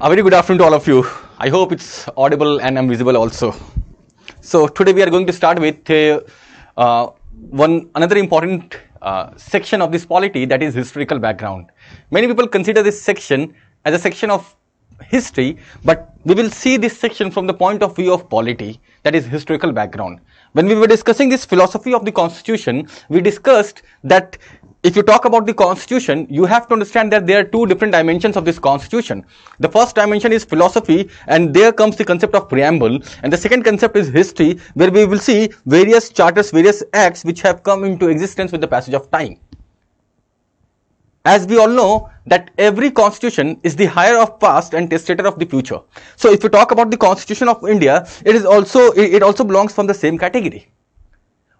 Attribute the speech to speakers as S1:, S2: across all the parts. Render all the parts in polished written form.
S1: A very good afternoon to all of you. I hope it's audible and I'm visible also. So today we are going to start with another important section of this polity, that is historical background. Many people consider this section as a section of history, but we will see this section from the point of view of polity, that is historical background. When we were discussing this philosophy of the constitution, we discussed that if you talk about the constitution, you have to understand that there are two different dimensions of this constitution. The first dimension is philosophy, and there comes the concept of preamble, and the second concept is history, where we will see various charters, various acts which have come into existence with the passage of time. As we all know that every constitution is the higher of past and testator of the future. So if you talk about the Constitution of India, it also belongs from the same category.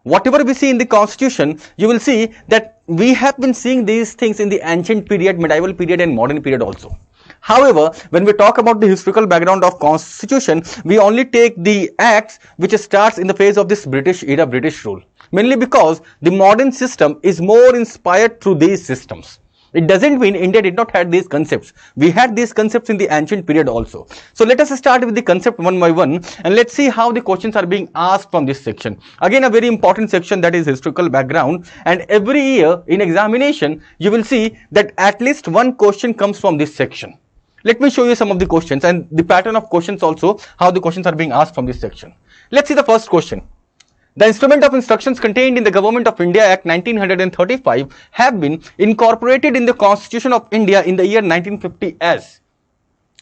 S1: Whatever we see in the constitution, you will see that we have been seeing these things in the ancient period, medieval period and modern period also. However, when we talk about the historical background of constitution, we only take the acts which starts in the phase of this British era, British rule. Mainly because the modern system is more inspired through these systems. It doesn't mean India did not have these concepts. We had these concepts in the ancient period also. So let us start with the concept one by one, and let's see how the questions are being asked from this section. Again, a very important section, that is historical background, and every year in examination you will see that at least one question comes from this section. Let me show you some of the questions and the pattern of questions also, how the questions are being asked from this section. Let's see the first question. The instrument of instructions contained in the Govt of India Act 1935 have been incorporated in the Constitution of India in the year 1950 as.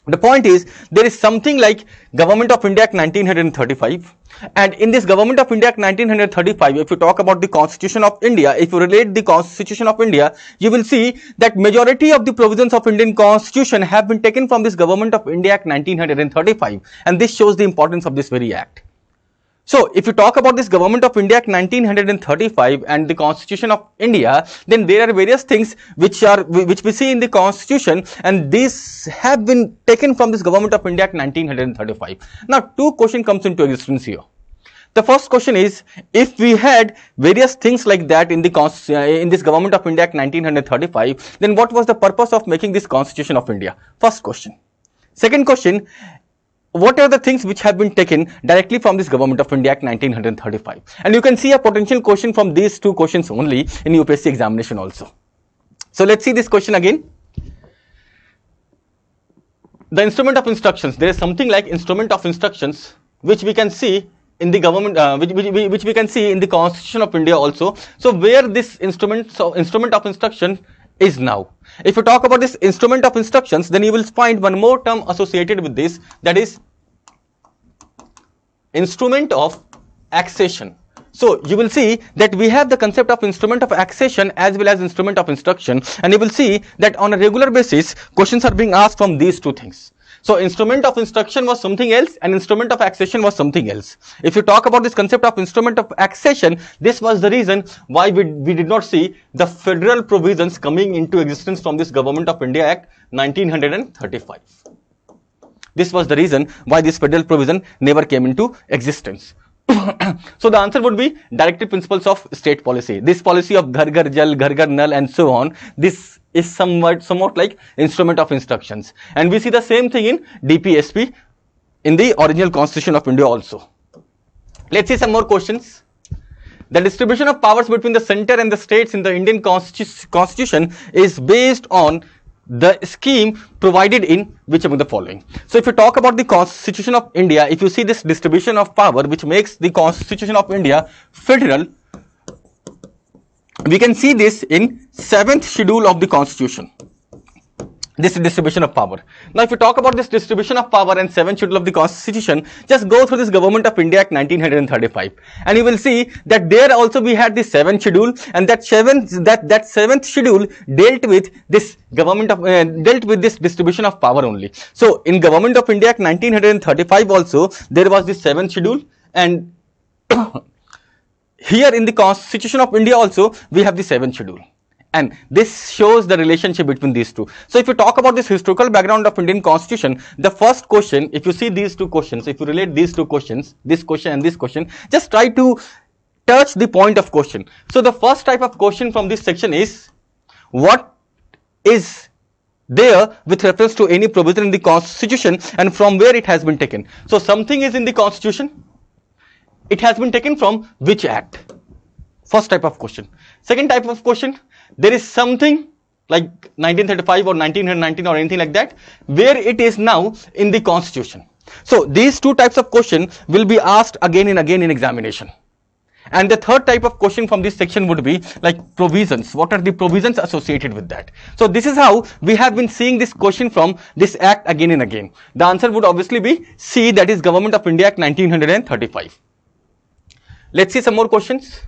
S1: The point is, there is something like Govt of India Act 1935, and in this Govt of India Act 1935, if you talk about the Constitution of India, if you relate the Constitution of India, you will see that majority of the provisions of Indian Constitution have been taken from this Govt of India Act 1935, and this shows the importance of this very act. So, if you talk about this Govt of India Act 1935 and the Constitution of India, then there are various things which we see in the Constitution, and these have been taken from this Govt of India Act 1935. Now, two questions comes into existence here. The first question is, if we had various things like that in this Govt of India Act 1935, then what was the purpose of making this Constitution of India? First question. Second question, what are the things which have been taken directly from this Govt of India Act 1935? And you can see a potential question from these two questions only in UPSC examination also. So let's see this question again. The instrument of instructions, there is something like instrument of instructions which we can see in the government, which we can see in the Constitution of India also. So where this instrument of instruction is now. If you talk about this instrument of instructions, then you will find one more term associated with this, that is instrument of accession. So you will see that we have the concept of instrument of accession as well as instrument of instruction, and you will see that on a regular basis questions are being asked from these two things. So instrument of instruction was something else and instrument of accession was something else. If you talk about this concept of instrument of accession, this was the reason why we did not see the federal provisions coming into existence from this Govt of India Act 1935. This was the reason why this federal provision never came into existence. So the answer would be directive principles of state policy. This policy of Ghar Ghar Jal, Ghar Ghar Nal and so on, this is somewhat like instrument of instructions, and we see the same thing in DPSP in the original Constitution of India also. Let's see some more questions. The distribution of powers between the center and the states in the Indian Constitution is based on the scheme provided in which among the following. So if you talk about the Constitution of India, if you see this distribution of power which makes the Constitution of India federal, we can see this in 7th schedule of the Constitution, this distribution of power. Now if you talk about this distribution of power and 7th schedule of the Constitution, just go through this Govt of India Act 1935 and you will see that there also we had this 7th schedule, and that 7th schedule dealt with this dealt with this distribution of power only. So in Govt of India Act 1935 also there was this 7th schedule, and here in the Constitution of India also we have the 7th schedule, and this shows the relationship between these two. So if you talk about this historical background of Indian Constitution, the first question, if you see these two questions, if you relate these two questions, this question and this question, just try to touch the point of question. So the first type of question from this section is, what is there with reference to any provision in the constitution and from where it has been taken. So something is in the constitution, it has been taken from which act? First type of question. Second type of question, there is something like 1935 or 1919 or anything like that, where it is now in the constitution. So these two types of question will be asked again and again in examination. And the third type of question from this section would be like provisions. What are the provisions associated with that? So this is how we have been seeing this question from this act again and again. The answer would obviously be C, that is Government of India Act 1935. Let's see some more questions.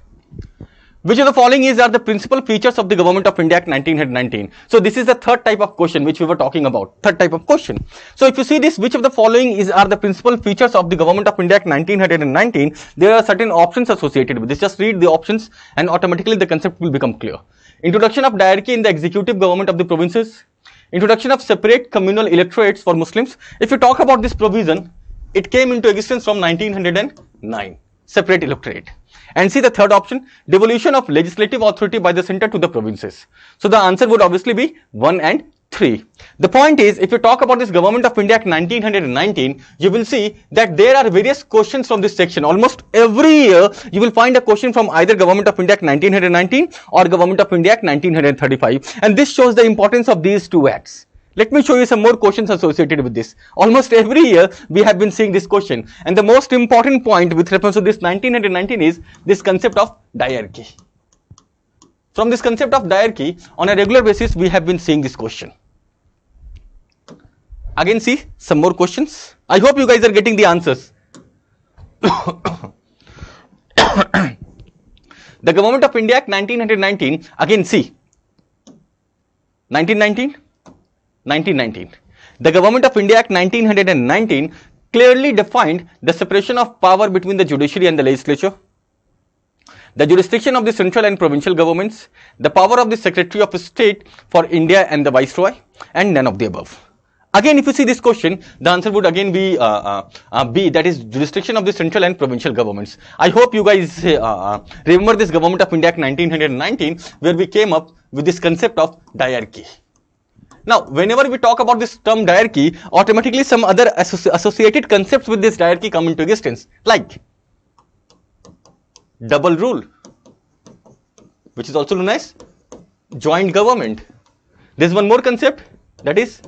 S1: Which of the following are the principal features of the Government of India Act 1919? So this is the third type of question which we were talking about. Third type of question. So if you see this, which of the following are the principal features of the Government of India Act 1919? There are certain options associated with this. Just read the options and automatically the concept will become clear. Introduction of diarchy in the executive government of the provinces. Introduction of separate communal electorates for Muslims. If you talk about this provision, it came into existence from 1909. Separate electorate. And see the third option, devolution of legislative authority by the center to the provinces. So the answer would obviously be 1 and 3. The point is, if you talk about this Government of India Act 1919, you will see that there are various questions from this section. Almost every year, you will find a question from either Government of India Act 1919 or Government of India Act 1935. And this shows the importance of these two acts. Let me show you some more questions associated with this. Almost every year, we have been seeing this question. And the most important point with reference to this 1919 is this concept of diarchy. From this concept of diarchy, on a regular basis, we have been seeing this question. Again, see some more questions. I hope you guys are getting the answers. The Government of India Act 1919, again see, 1919. The Government of India Act 1919 clearly defined the separation of power between the judiciary and the legislature, the jurisdiction of the central and provincial governments, the power of the Secretary of State for India and the Viceroy, and none of the above. Again, if you see this question, the answer would again be B, that is jurisdiction of the central and provincial governments. I hope you guys remember this Government of India Act 1919, where we came up with this concept of diarchy. Now, whenever we talk about this term diarchy, automatically some other associated concepts with this diarchy come into existence, like double rule, which is also known as joint government. There is one more concept, that is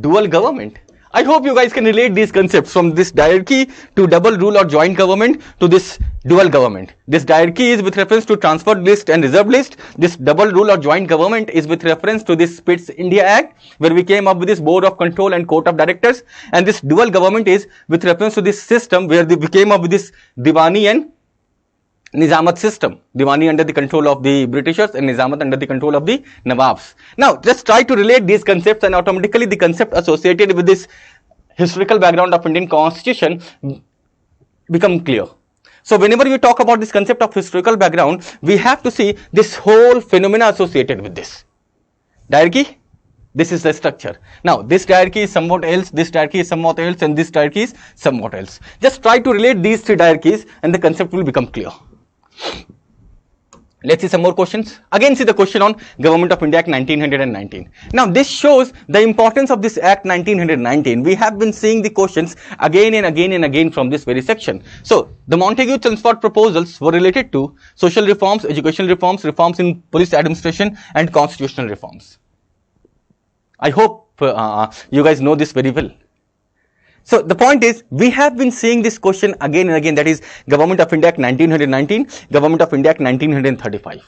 S1: dual government. I hope you guys can relate these concepts from this diarchy to double rule or joint government to this dual government. This diarchy is with reference to transferred list and reserved list. This double rule or joint government is with reference to this Spitz India Act, where we came up with this Board of Control and Court of Directors. And this dual government is with reference to this system where we came up with this Diwani and Nizamat system. Diwani under the control of the Britishers and Nizamat under the control of the Nawabs. Now, just try to relate these concepts and automatically the concept associated with this historical background of Indian Constitution become clear. So, whenever we talk about this concept of historical background, we have to see this whole phenomena associated with this. Diarchy, this is the structure. Now, this diarchy is somewhat else, this diarchy is somewhat else, and this diarchy is somewhat else. Just try to relate these three diarchies and the concept will become clear. Let's see some more questions. Again, see the question on Government of India Act 1919. Now, this shows the importance of this Act 1919. We have been seeing the questions again and again and again from this very section. So, the Montagu-Chelmsford proposals were related to social reforms, educational reforms, reforms in police administration, and constitutional reforms. I hope you guys know this very well. So, the point is, we have been seeing this question again and again, that is Government of India Act 1919, Government of India Act 1935.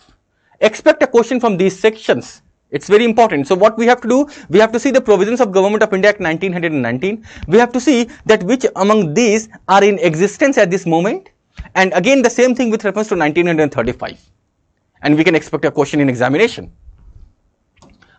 S1: Expect a question from these sections. It's very important. So, what we have to do, we have to see the provisions of Government of India Act 1919. We have to see that which among these are in existence at this moment. And again, the same thing with reference to 1935. And we can expect a question in examination.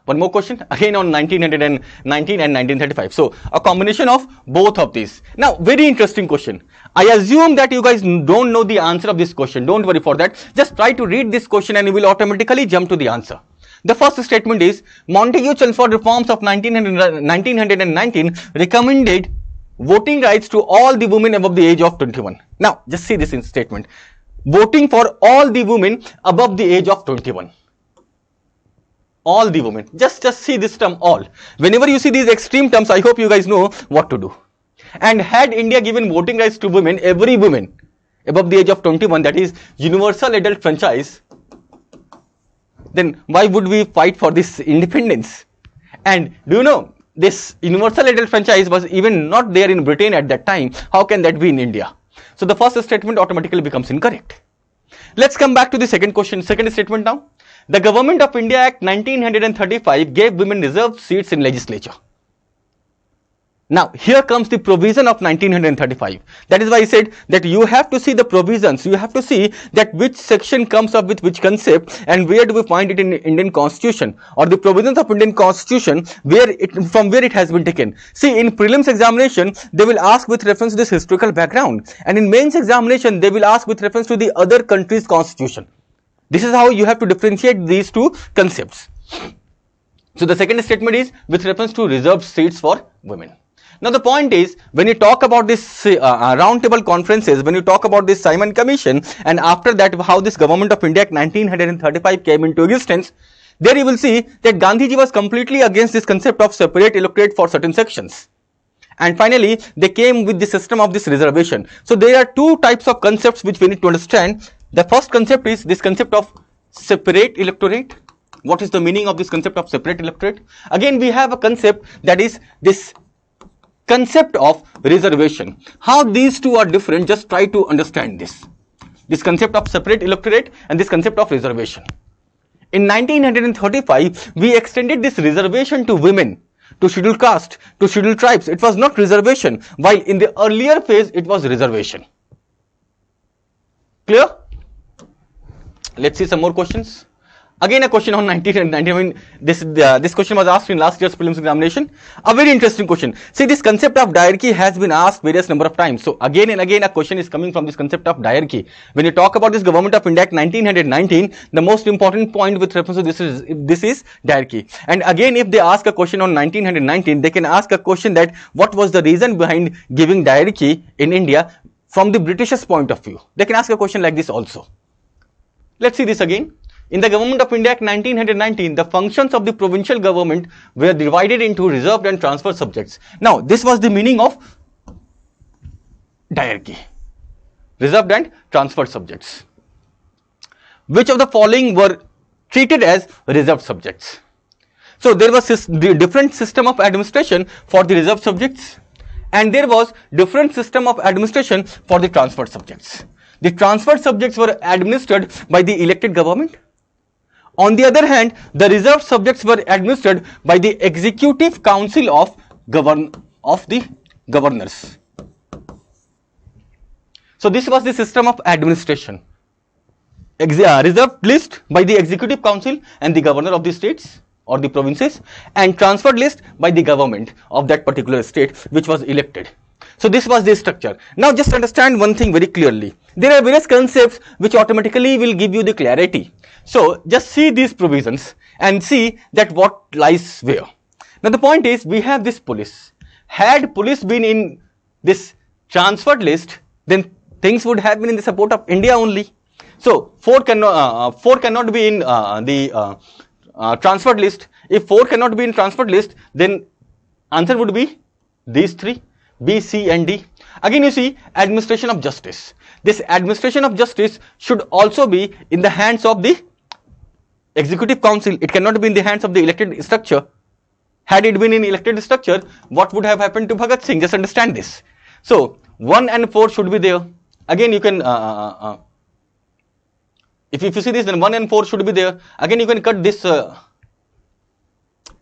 S1: One more question again on 1919 and 1935. So, a combination of both of these. Now, very interesting question. I assume that you guys don't know the answer of this question. Don't worry for that. Just try to read this question and you will automatically jump to the answer. The first statement is Montagu-Chelmsford reforms of 1919 recommended voting rights to all the women above the age of 21. Now, just see this in statement. Voting for all the women above the age of 21. All the women. Just see this term all. Whenever you see these extreme terms, I hope you guys know what to do. And had India given voting rights to women, every woman above the age of 21, that is universal adult franchise, then why would we fight for this independence? And do you know, this universal adult franchise was even not there in Britain at that time. How can that be in India? So the first statement automatically becomes incorrect. Let's come back to the second statement now. The Government of India Act 1935 gave women reserved seats in legislature. Now, here comes the provision of 1935. That is why I said that you have to see the provisions. You have to see that which section comes up with which concept and where do we find it in Indian Constitution or the provisions of Indian Constitution from where it has been taken. See, in prelims examination, they will ask with reference to this historical background, and in mains examination, they will ask with reference to the other country's constitution. This is how you have to differentiate these two concepts. So the second statement is with reference to reserved seats for women. Now the point is, when you talk about this roundtable conferences, when you talk about this Simon Commission, and after that how this Government of India Act 1935 came into existence, there you will see that Gandhiji was completely against this concept of separate electorate for certain sections. And finally, they came with the system of this reservation. So there are two types of concepts which we need to understand. The first concept is this concept of separate electorate. What is the meaning of this concept of separate electorate? Again, we have a concept that is this concept of reservation. How these two are different, just try to understand this. This concept of separate electorate and this concept of reservation. In 1935, we extended this reservation to women, to scheduled caste, to scheduled tribes. It was not reservation, while in the earlier phase, it was reservation. Clear? Let's see some more questions. Again, a question on 1990. This question was asked in last year's prelims examination. A very interesting question. See, this concept of diarchy has been asked various number of times. So again and again, a question is coming from this concept of diarchy. When you talk about this Government of India Act 1919, the most important point with reference to this is diarchy. And again, if they ask a question on 1919, they can ask a question that what was the reason behind giving diarchy in India from the Britishers' point of view. They can ask a question like this also. Let's see this again. In the Government of India Act 1919, the functions of the provincial government were divided into reserved and transferred subjects. Now, this was the meaning of diarchy. Reserved and transferred subjects. Which of the following were treated as reserved subjects? So, there was the different system of administration for the reserved subjects, and there was different system of administration for the transferred subjects. The transferred subjects were administered by the elected government. On the other hand, the reserved subjects were administered by the Executive Council of the Governors. So this was the system of administration. Reserved list by the Executive Council and the Governor of the states or the provinces, and transferred list by the government of that particular state which was elected. So this was the structure. Now just understand one thing very clearly. There are various concepts which automatically will give you the clarity. So just see these provisions and see that what lies where. Now the point is, we have this police. Had police been in this transferred list, then things would have been in the support of India only. So 4 cannot be in the transferred list. If 4 cannot be in transferred list, then answer would be these 3, B, C and D. Again you see administration of justice. This administration of justice should also be in the hands of the Executive Council. It cannot be in the hands of the elected structure. Had it been in elected structure, what would have happened to Bhagat Singh? Just understand this. So 1 and 4 should be there. Again you can if you see this, then 1 and 4 should be there. Again you can cut this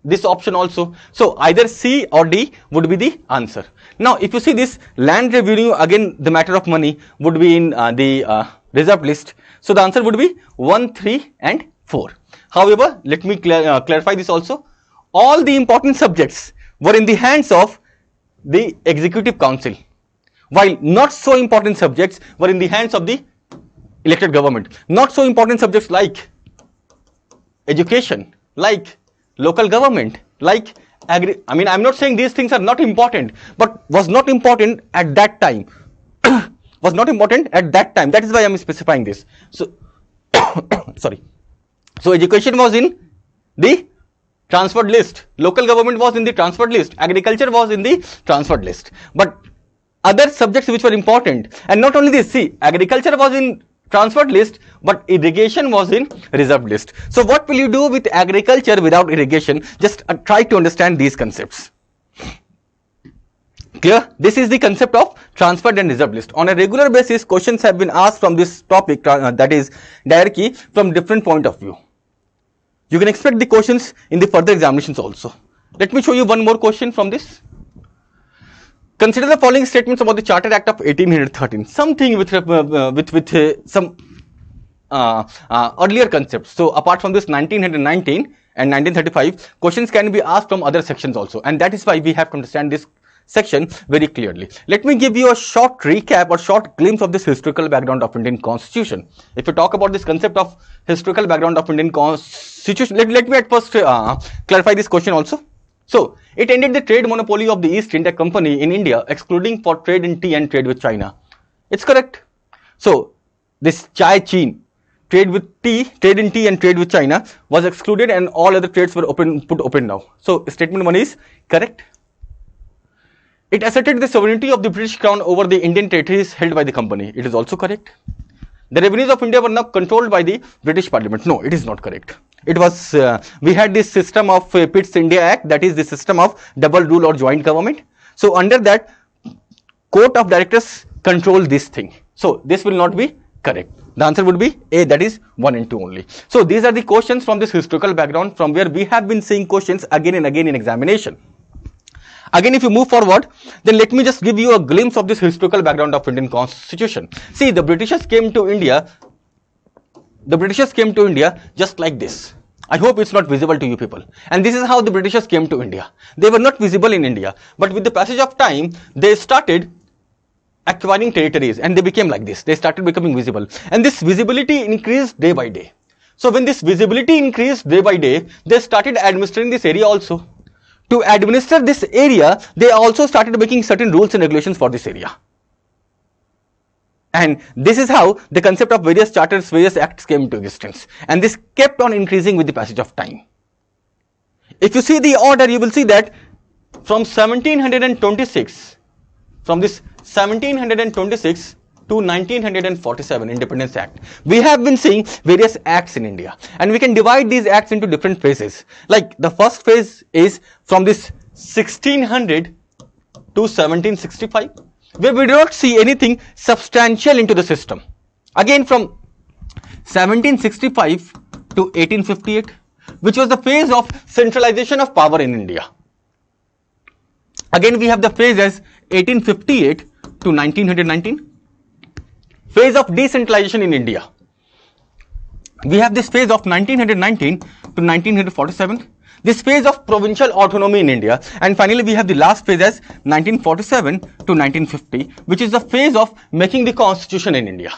S1: this option also. So either C or D would be the answer. Now if you see this land revenue, again the matter of money would be in the reserved list. So the answer would be 1, 3 and 4. However, let me clarify this also. All the important subjects were in the hands of the Executive Council, while not so important subjects were in the hands of the elected government. Not so important subjects like education, like local government, like agri. I mean, I'm not saying these things are not important, but was not important at that time. Was not important at that time. That is why I'm specifying this. So, sorry. So education was in the transferred list. Local government was in the transferred list. Agriculture was in the transferred list. But other subjects which were important, and not only this, see, agriculture was in transferred list, but irrigation was in reserved list. So what will you do with agriculture without irrigation? Just try to understand these concepts. Clear? This is the concept of transferred and reserved list. On a regular basis, questions have been asked from this topic, that is hierarchy, from different point of view. You can expect the questions in the further examinations also. Let me show you one more question from this. Consider the following statements about the Charter Act of 1813. Something with some earlier concepts. So apart from this 1919 and 1935, questions can be asked from other sections also, and that is why we have to understand this section very clearly. Let me give you a short recap or short glimpse of this historical background of Indian Constitution. If you talk about this concept of historical background of Indian Constitution, let me at first clarify this question also. So, it ended the trade monopoly of the East India Company in India, excluding for trade in tea and trade with China. It's correct. So, this trade in tea and trade with China was excluded, and all other trades were put open now. So, statement 1 is correct. It asserted the sovereignty of the British Crown over the Indian territories held by the company. It is also correct. The revenues of India were now controlled by the British Parliament. No, it is not correct. It was, we had this system of Pitt's India Act, that is the system of double rule or joint government. So under that, court of directors control this thing. So this will not be correct. The answer would be A, that is 1 and 2 only. So these are the questions from this historical background, from where we have been seeing questions again and again in examination. Again, if you move forward, then let me just give you a glimpse of this historical background of Indian Constitution. See, the Britishers came to India just like this. I hope it's not visible to you people. And this is how the Britishers came to India. They were not visible in India, but with the passage of time, they started acquiring territories and they became like this. They started becoming visible, and this visibility increased day by day. So when this visibility increased day by day, they started administering this area also. To administer this area, they also started making certain rules and regulations for this area. And this is how the concept of various charters, various acts came into existence. And this kept on increasing with the passage of time. If you see the order, you will see that from 1726, from this 1726 to 1947 Independence Act, we have been seeing various acts in India, and we can divide these acts into different phases. Like the first phase is from this 1600 to 1765, where we do not see anything substantial into the system. Again, from 1765 to 1858, which was the phase of centralization of power in India. Again, we have the phase as 1858 to 1919. Phase of decentralization in India. We have this phase of 1919 to 1947, this phase of provincial autonomy in India, and finally we have the last phase as 1947 to 1950, which is the phase of making the constitution in India.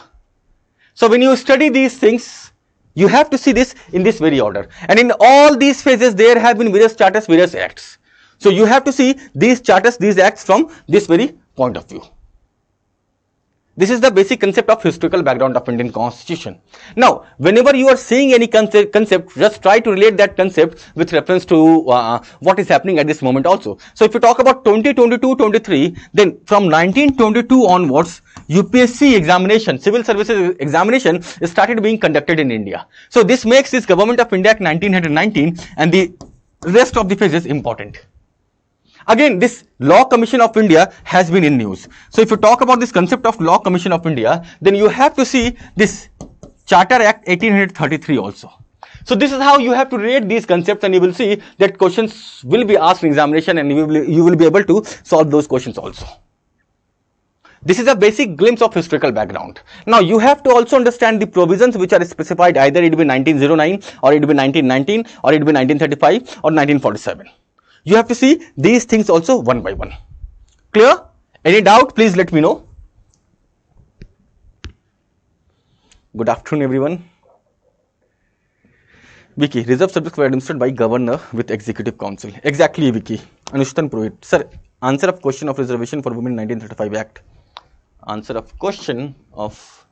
S1: So when you study these things, you have to see this in this very order, and in all these phases there have been various charters, various acts. So you have to see these charters, these acts from this very point of view. This is the basic concept of historical background of Indian Constitution. Now, whenever you are seeing any concept, just try to relate that concept with reference to what is happening at this moment also. So, if you talk about 2022-23, then from 1922 onwards, UPSC examination, civil services examination started being conducted in India. So, this makes this Government of India Act 1919 and the rest of the phases important. Again, this Law Commission of India has been in news. So, if you talk about this concept of Law Commission of India, then you have to see this Charter Act 1833 also. So, this is how you have to relate these concepts, and you will see that questions will be asked in examination, and you will be able to solve those questions also. This is a basic glimpse of historical background. Now, you have to also understand the provisions which are specified, either it be 1909 or it be 1919 or it be 1935 or 1947. You have to see these things also one by one. Clear? Any doubt? Please let me know. Good afternoon, everyone. Vicky, reserved subjects were administered by Governor with Executive Council. Exactly, Vicky. Anushtan Purohit. Sir, answer of question of reservation for women 1935 Act. Answer of question of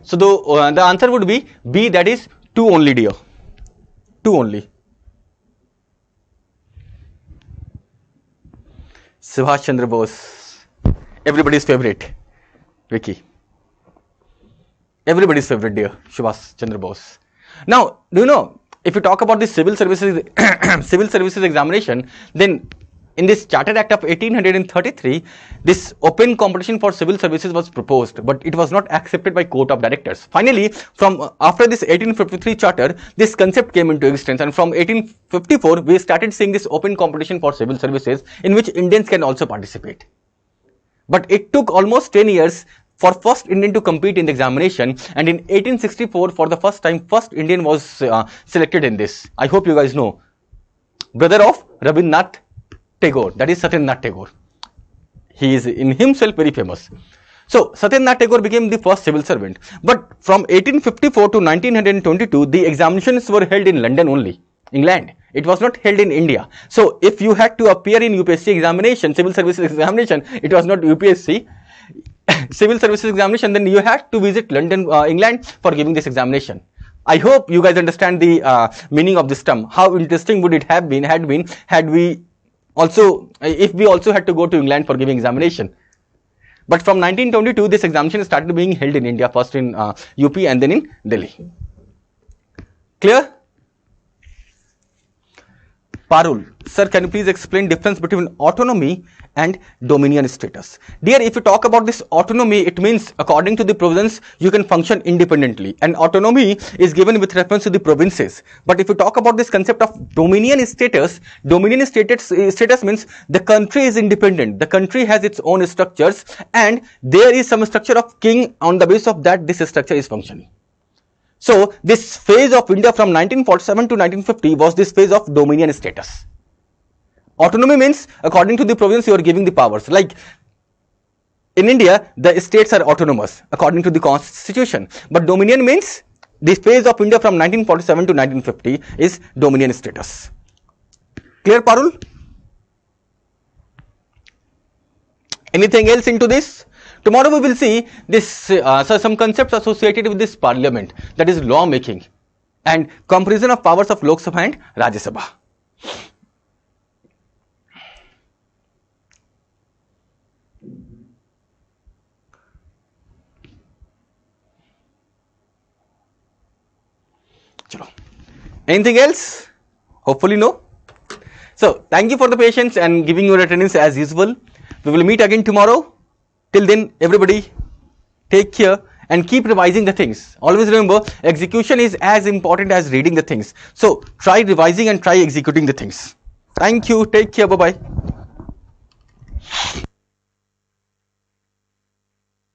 S1: So the answer would be B, that is 2 only, dear. 2 only. Subhash Chandra Bose, everybody's favorite. Vicky, everybody's favorite, dear. Subhash Chandra Bose. Now, do you know, if you talk about the civil services civil services examination, then in this Charter Act of 1833, this open competition for civil services was proposed, but it was not accepted by Court of Directors. Finally, from after this 1853 charter, this concept came into existence, and from 1854, we started seeing this open competition for civil services in which Indians can also participate. But it took almost 10 years for first Indian to compete in the examination, and in 1864, for the first time, first Indian was selected in this. I hope you guys know. Brother of Rabindranath Tagore, that is Satyendra Tagore. He is in himself very famous. So Satyendra Tagore became the first civil servant. But from 1854 to 1922, the examinations were held in London only, England. It was not held in India. So if you had to appear in UPSC examination, civil services examination, it was not UPSC civil services examination, then you had to visit London, England for giving this examination. I hope you guys understand the meaning of this term. How interesting would it have been had we also, if we also had to go to England for giving examination. But from 1922, this examination started being held in India, first in UP and then in Delhi. Clear? Parul, sir, can you please explain difference between autonomy and dominion status? Dear, if you talk about this autonomy, it means according to the province, you can function independently, and autonomy is given with reference to the provinces. But if you talk about this concept of dominion status means the country is independent, the country has its own structures, and there is some structure of king. On the basis of that, this structure is functioning. So this phase of India from 1947 to 1950 was this phase of dominion status. Autonomy means according to the province you are giving the powers. Like in India, the states are autonomous according to the constitution. But dominion means this phase of India from 1947 to 1950 is dominion status. Clear, Parul? Anything else into this? Tomorrow we will see this some concepts associated with this parliament, that is law making and comparison of powers of Lok Sabha and Rajya Sabha. Chalo. Anything else? Hopefully no. So thank you for the patience and giving your attendance as usual. We will meet again tomorrow. Till then, everybody take care and keep revising the things. Always remember, execution is as important as reading the things. So try revising and try executing the things. Thank you. Take care. Bye-bye.